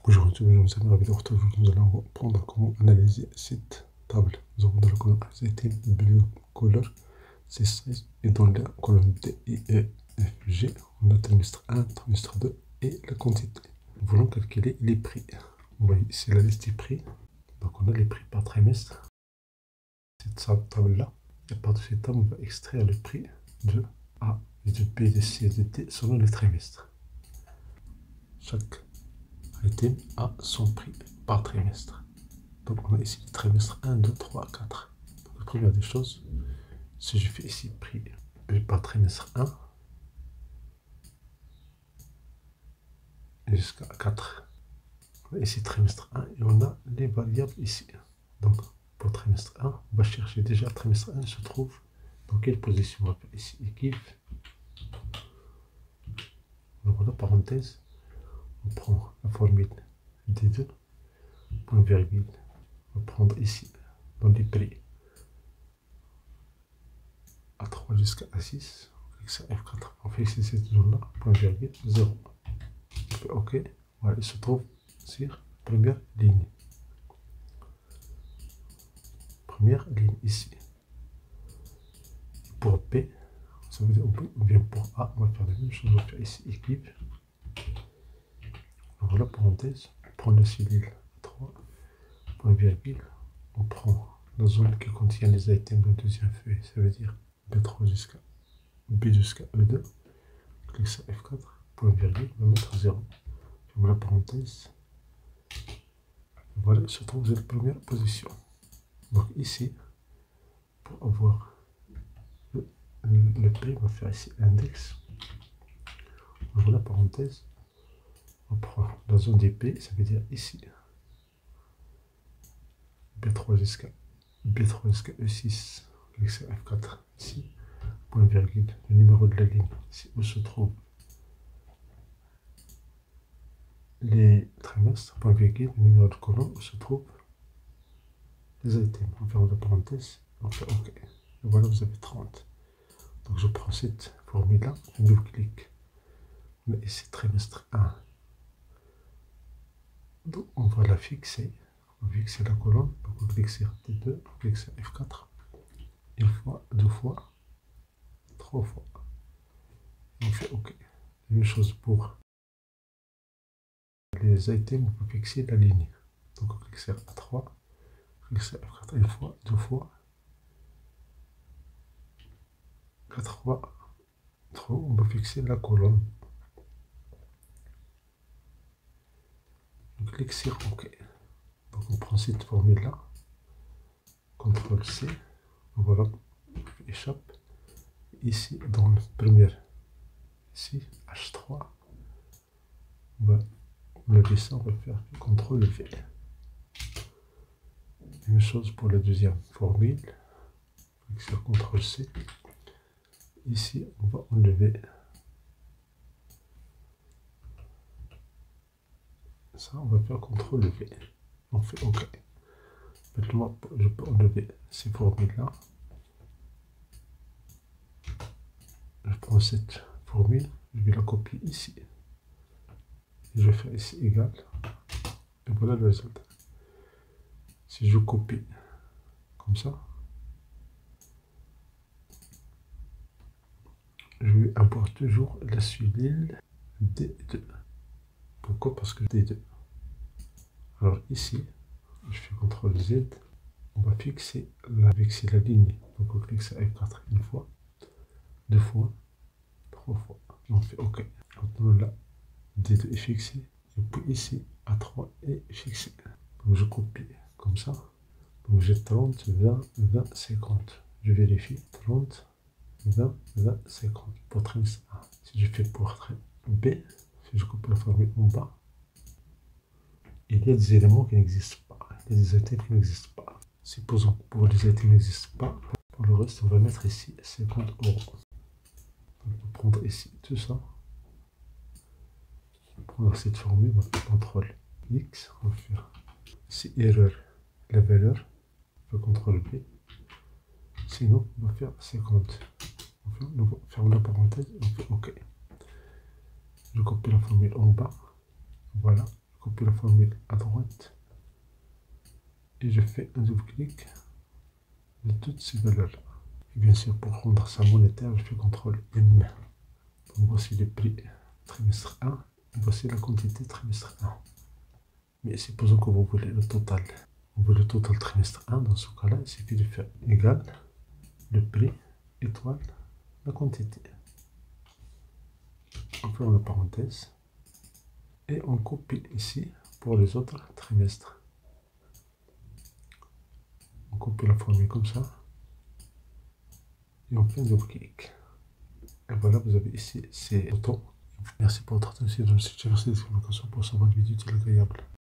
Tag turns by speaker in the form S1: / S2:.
S1: Bonjour, je vous amis, ravi de vous retrouver. Nous allons reprendre comment analyser cette table. Nous avons dans la colonne AZT Blue Color C16 et dans la colonne D, I, E, F, G, on a trimestre 1, trimestre 2 et la quantité. Nous voulons calculer les prix. Vous voyez ici la liste des prix. Donc on a les prix par trimestre. Cette table-là, et par cette table, on va extraire le prix de A, de B, de C et de D selon les trimestres. Chaque item a son prix par trimestre. Donc on a ici le trimestre 1, 2, 3, 4. Donc la première des choses, si je fais ici prix par trimestre 1 jusqu'à 4. On a ici trimestre 1 et on a les variables ici. Donc pour trimestre 1, on va chercher déjà trimestre 1 se trouve dans quelle position. On va faire ici équipe. Donc voilà, parenthèse, on prend la formule D2, point virgule, on va prendre ici dans les prix A3 jusqu'à A6, on clique sur F4, on fait ici cette zone-là, point virgule, 0. On fait OK, voilà, il se trouve sur première ligne. Première ligne ici. Pour B, ça veut dire on vient pour A, on va faire la même chose, on va faire ici équipe. Voilà, parenthèse, on prend le cellule 3, point virgule, on prend la zone qui contient les items de deuxième feuille, ça veut dire B3 jusqu'à B jusqu'à E2, on clique sur F4, point virgule, on va mettre 0. Voilà, parenthèse. Voilà, il se trouve dans la première position. Donc ici, pour avoir le prix, on va faire ici index. Voilà, parenthèse. On prend la zone des P, ça veut dire ici. B3 jusqu'à E6, on clique sur F4 ici, point virgule, le numéro de la ligne, ici où se trouve les trimestres, point virgule, le numéro de colonne où se trouve les items. On ferme la parenthèse, on fait OK. Et voilà, vous avez 30. Donc je prends cette formule-là, je double-clique. Mais ici, trimestre 1. Donc on va la fixer. On va fixer la colonne. Donc on clique sur T2, on clique sur F4. Une fois, deux fois, trois fois. Et on fait OK. La même chose pour les items, on peut fixer la ligne. Donc on clique sur A3, on clique sur F4 une fois, deux fois, 4 fois, 3, on va fixer la colonne. On clique sur OK. Donc on prend cette formule-là, CTRL C, voilà, échappe. Ici, dans le premier, ici, H3, on va lever ça, on va faire CTRL V. Même chose pour la deuxième formule, sur CTRL C. Ici, on va enlever ça, on va faire CTRL V. On fait OK. Maintenant, je peux enlever ces formules-là. Je prends cette formule, je vais la copier ici. Et je vais faire ici égal. Et voilà le résultat. Si je copie comme ça, je vais avoir toujours la cellule D2. Pourquoi? Parce que D2. Alors ici, je fais CTRL Z, on va fixer la ligne. Donc on clique sur F4 une fois, deux fois, trois fois. Et on fait OK. Maintenant là, D2 est fixé. Et puis ici, A3 est fixé. Donc je copie comme ça. Donc j'ai 30, 20, 20, 50. Je vérifie. 30, 20, 20, 50. Pour trimestre A. Si je fais pour B, si je copie la formule en bas, il y a des éléments qui n'existent pas. Il y a des items qui n'existent pas. Supposons que pour les items qui n'existent pas, pour le reste, on va mettre ici 50 €. On va prendre ici tout ça. On va prendre cette formule, on va faire CTRL X, on va faire ici erreur, la valeur, on va CTRL V. Sinon, on va faire 50. On ferme la parenthèse, on fait OK. Je copie la formule en bas. Voilà, je copie la formule à droite et je fais un double-clic de toutes ces valeurs-là. Et bien sûr, pour rendre ça monétaire, je fais CTRL M. Donc voici les prix trimestre 1 et voici la quantité trimestre 1. Mais supposons que vous voulez le total. Vous voulez le total trimestre 1, dans ce cas-là, il suffit de faire égal le prix étoile la quantité. On ferme la parenthèse et on copie ici pour les autres trimestres. On copie la formule comme ça et on fait un double-clic. Et voilà, vous avez ici ces boutons. Merci pour votre attention. Je me suis cherché des explications pour savoir une vidéo utile et agréable.